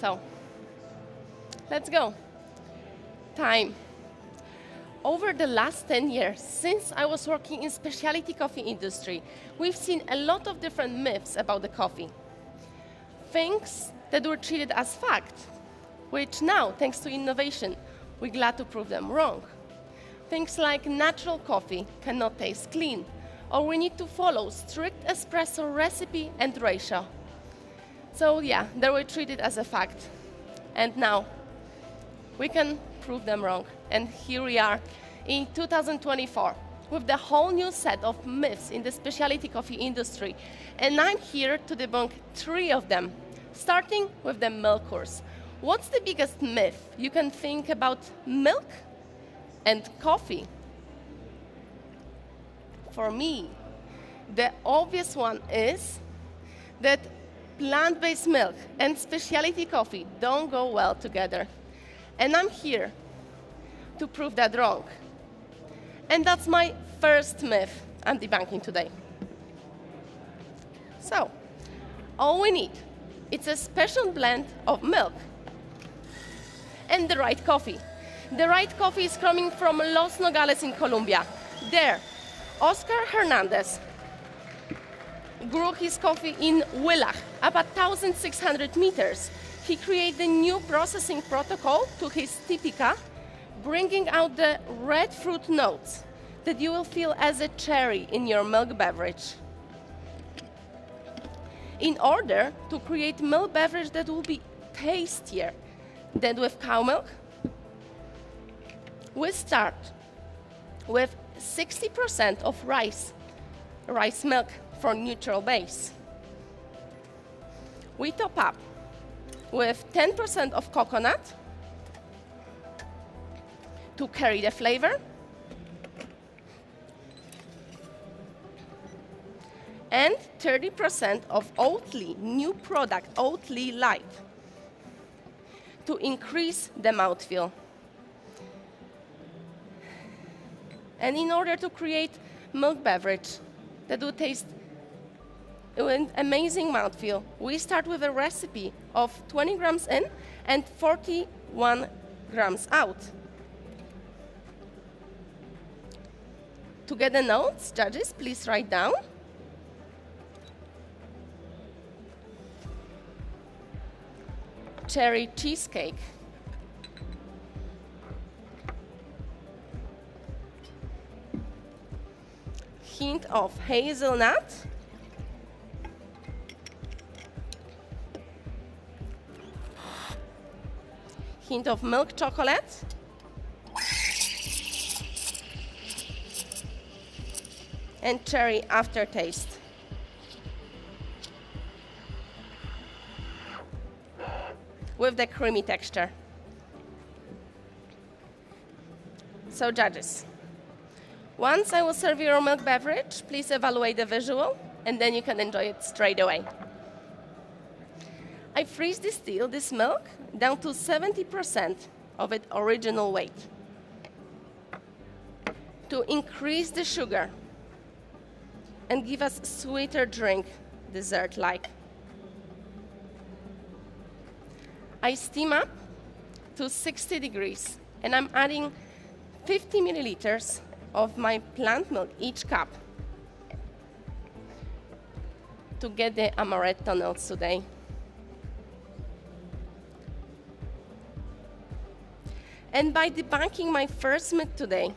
So, let's go. Time. Over the last 10 years, since I was working in specialty coffee industry, we've seen a lot of different myths about the coffee. Things that were treated as fact, which now, thanks to innovation, we're glad to prove them wrong. Things like natural coffee cannot taste clean, or we need to follow strict espresso recipe and ratio. So yeah, they were treated as a fact. And now, we can prove them wrong. And here we are in 2024 with the whole new set of myths in the specialty coffee industry. And I'm here to debunk 3 of them, starting with the milk course. What's the biggest myth you can think about milk and coffee? For me, the obvious one is that plant-based milk and specialty coffee don't go well together. And I'm here to prove that wrong. And that's my first myth I'm debunking today. So, all we need is a special blend of milk and the right coffee. The right coffee is coming from Los Nogales in Colombia. There, Oscar Hernandez grew his coffee in Willach, about 1,600 meters. He created a new processing protocol to his Typica, bringing out the red fruit notes that you will feel as a cherry in your milk beverage. In order to create milk beverage that will be tastier than with cow milk, we start with 60% of rice milk for neutral base. We top up with 10% of coconut to carry the flavor, and 30% of Oatly, new product, Oatly Light, to increase the mouthfeel. And in order to create milk beverage that will taste with amazing mouthfeel, we start with a recipe of 20 grams in and 41 grams out. To get the notes, judges, please write down. Cherry cheesecake. Hint of hazelnut. Hint of milk chocolate. And cherry aftertaste. With the creamy texture. So judges, once I will serve your milk beverage, please evaluate the visual, and then you can enjoy it straight away. I freeze distill this milk down to 70% of its original weight to increase the sugar and give us sweeter drink, dessert-like. I steam up to 60 degrees, and I'm adding 50 milliliters of my plant milk each cup to get the amaretto notes today. And by debunking my first myth today,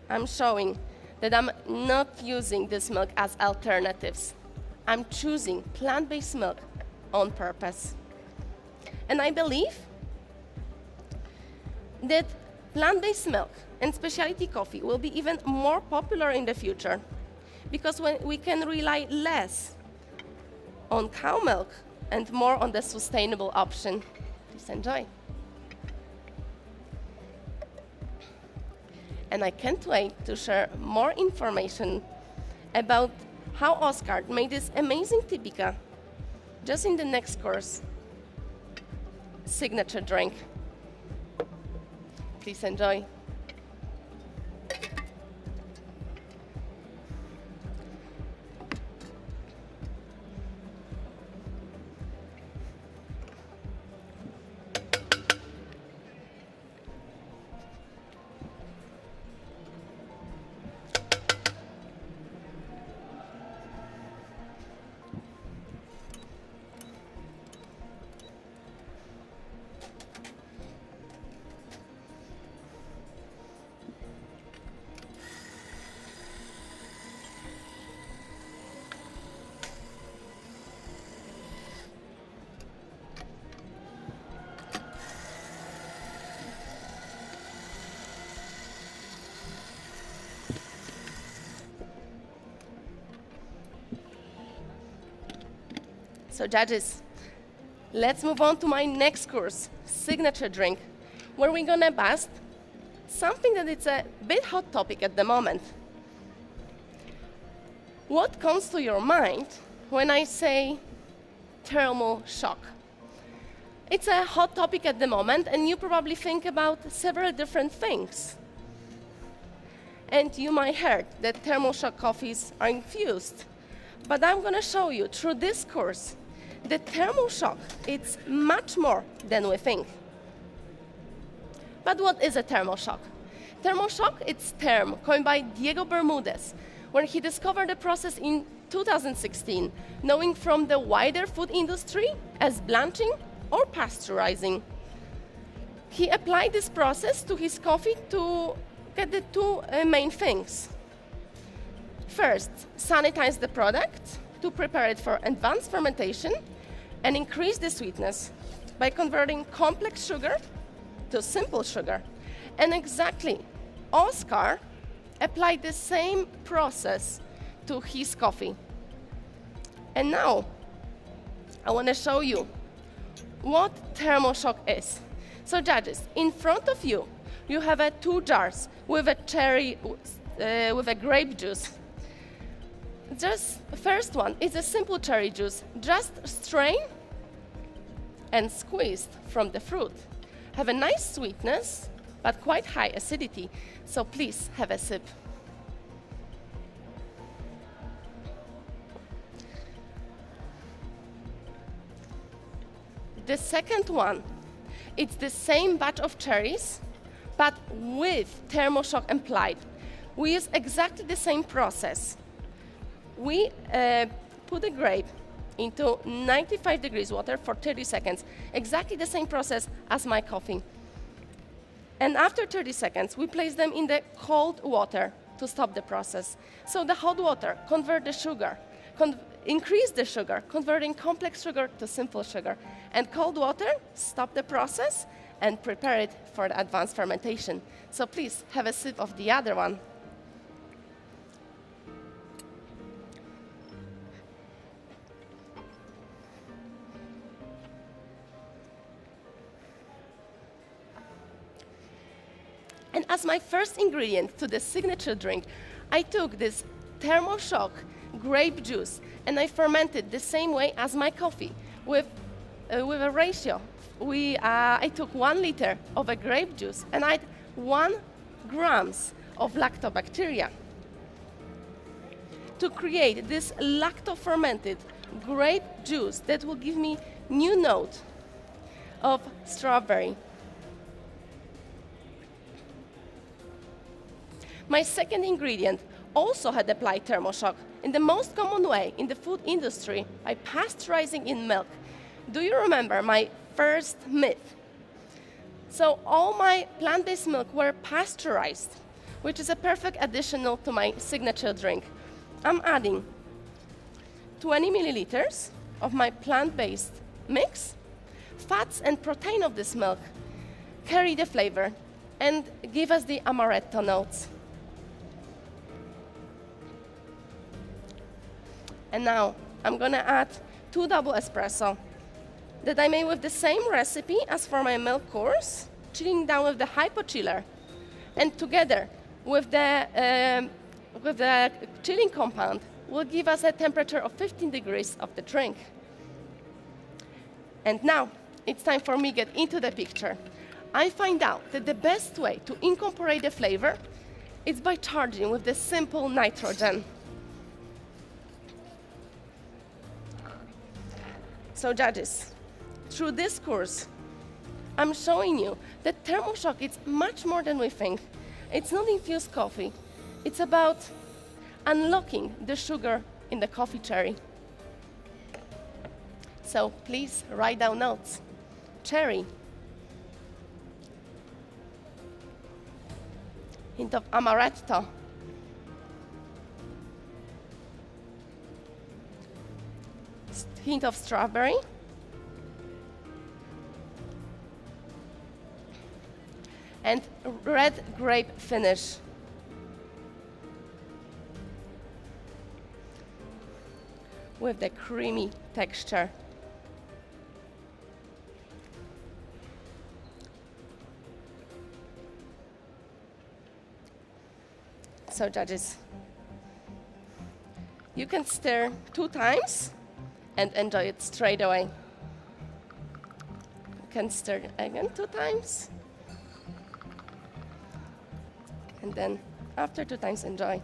I'm showing that I'm not using this milk as alternatives. I'm choosing plant-based milk on purpose. And I believe that plant-based milk and specialty coffee will be even more popular in the future because when we can rely less on cow milk and more on the sustainable option. Please enjoy. And I can't wait to share more information about how Oscar made this amazing Typica just in the next course, signature drink. Please enjoy. So judges, let's move on to my next course, signature drink, where we're gonna bust something that it's a bit hot topic at the moment. What comes to your mind when I say thermal shock? It's a hot topic at the moment, and you probably think about several different things. And you might heard that thermal shock coffees are infused. But I'm going to show you through this course that thermal shock, it's much more than we think. But what is a thermal shock? Thermal shock, it's a term coined by Diego Bermudez, where he discovered the process in 2016, knowing from the wider food industry as blanching or pasteurizing. He applied this process to his coffee to get the two main things. First, sanitize the product to prepare it for advanced fermentation and increase the sweetness by converting complex sugar to simple sugar. And exactly, Oscar applied the same process to his coffee. And now, I want to show you what thermal shock is. So judges, in front of you, you have two jars with a cherry, with a grape juice. Just first one is a simple cherry juice, just strain and squeezed from the fruit. Have a nice sweetness, but quite high acidity, so please have a sip. The second one, it's the same batch of cherries, but with thermal shock applied. We use exactly the same process. We put the grape into 95 degrees water for 30 seconds, exactly the same process as my coffee. And after 30 seconds, we place them in the cold water to stop the process. So the hot water convert the sugar, increase the sugar, converting complex sugar to simple sugar. And cold water stop the process and prepare it for the advanced fermentation. So please have a sip of the other one. And as my first ingredient to the signature drink, I took this thermal shock grape juice and I fermented the same way as my coffee with a ratio. I took 1 liter of a grape juice and I had 1 grams of lactobacteria to create this lacto-fermented grape juice that will give me new note of strawberry. My second ingredient also had applied thermal shock in the most common way in the food industry by pasteurizing in milk. Do you remember my first myth? So all my plant-based milk were pasteurized, which is a perfect additional to my signature drink. I'm adding 20 milliliters of my plant-based mix. Fats and protein of this milk carry the flavor and give us the amaretto notes. And now I'm going to add 2 double espresso that I made with the same recipe as for my milk course, chilling down with the hypo chiller. And together with the chilling compound will give us a temperature of 15 degrees of the drink. And now it's time for me to get into the picture. I find out that the best way to incorporate the flavor is by charging with the simple nitrogen. So judges, through this course, I'm showing you that thermal shock is much more than we think. It's not infused coffee. It's about unlocking the sugar in the coffee cherry. So please write down notes. Cherry. Hint of amaretto. Hint of strawberry. And red grape finish. With the creamy texture So judges, you can stir 2 times and enjoy it straight away. You can stir again 2 times. And then after 2 times, enjoy.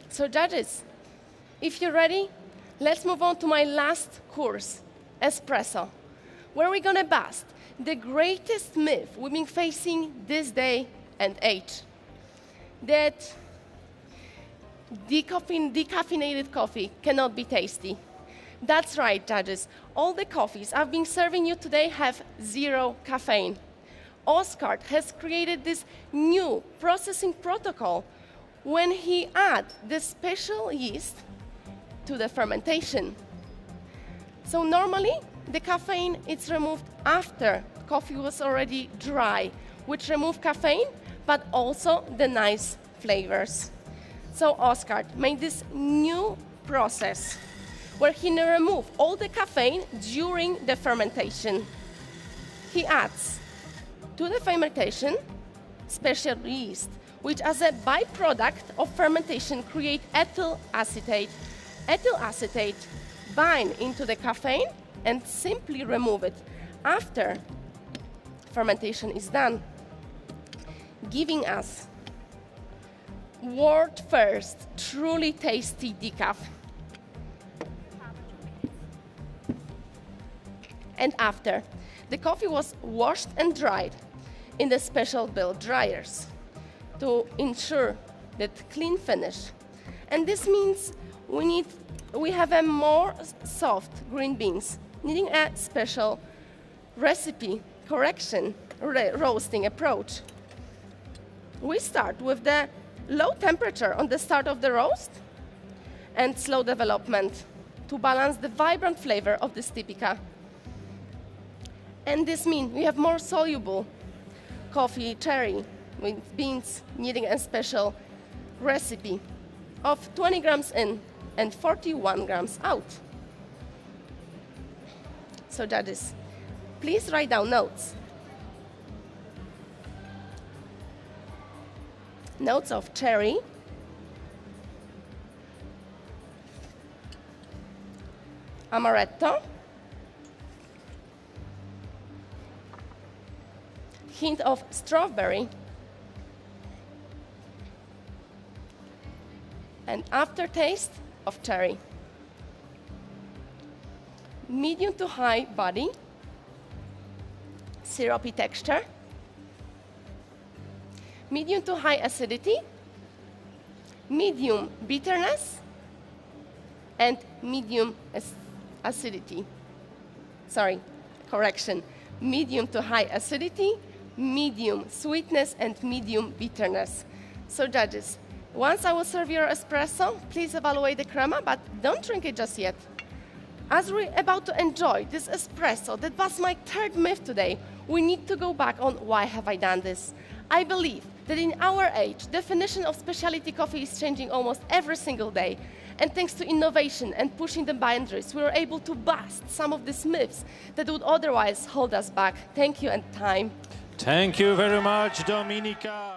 So judges, if you're ready, let's move on to my last course, espresso, where we're gonna bust the greatest myth we've been facing this day and age, that decaffeinated coffee cannot be tasty. That's right, judges. All the coffees I've been serving you today have 0 caffeine. Oskar has created this new processing protocol when he adds the special yeast to the fermentation. So normally, the caffeine is removed after coffee was already dry, which remove caffeine, but also the nice flavors. So Oskar made this new process where he removes all the caffeine during the fermentation. He adds to the fermentation special yeast, which as a byproduct of fermentation create ethyl acetate. Ethyl acetate bind into the caffeine and simply remove it after fermentation is done, giving us world first truly tasty decaf. And after, the coffee was washed and dried in the special billet dryers to ensure that clean finish. And this means we have a more soft green beans, needing a special recipe correction roasting approach. We start with the low temperature on the start of the roast and slow development to balance the vibrant flavor of this Typica. And this means we have more soluble coffee cherry with beans, needing a special recipe of 20 grams in and 41 grams out. So judges, please write down notes. Notes of cherry, amaretto, hint of strawberry, and aftertaste of cherry. Medium to high body, syrupy texture, medium to high acidity, medium bitterness, and medium acidity. Sorry, correction. Medium to high acidity, medium sweetness, and medium bitterness. So judges, once I will serve your espresso, please evaluate the crema, but don't drink it just yet. As we're about to enjoy this espresso, that was my 3rd myth today, we need to go back on why have I done this. I believe that in our age, definition of specialty coffee is changing almost every single day. And thanks to innovation and pushing the boundaries, we were able to bust some of these myths that would otherwise hold us back. Thank you and time. Thank you very much, Dominika.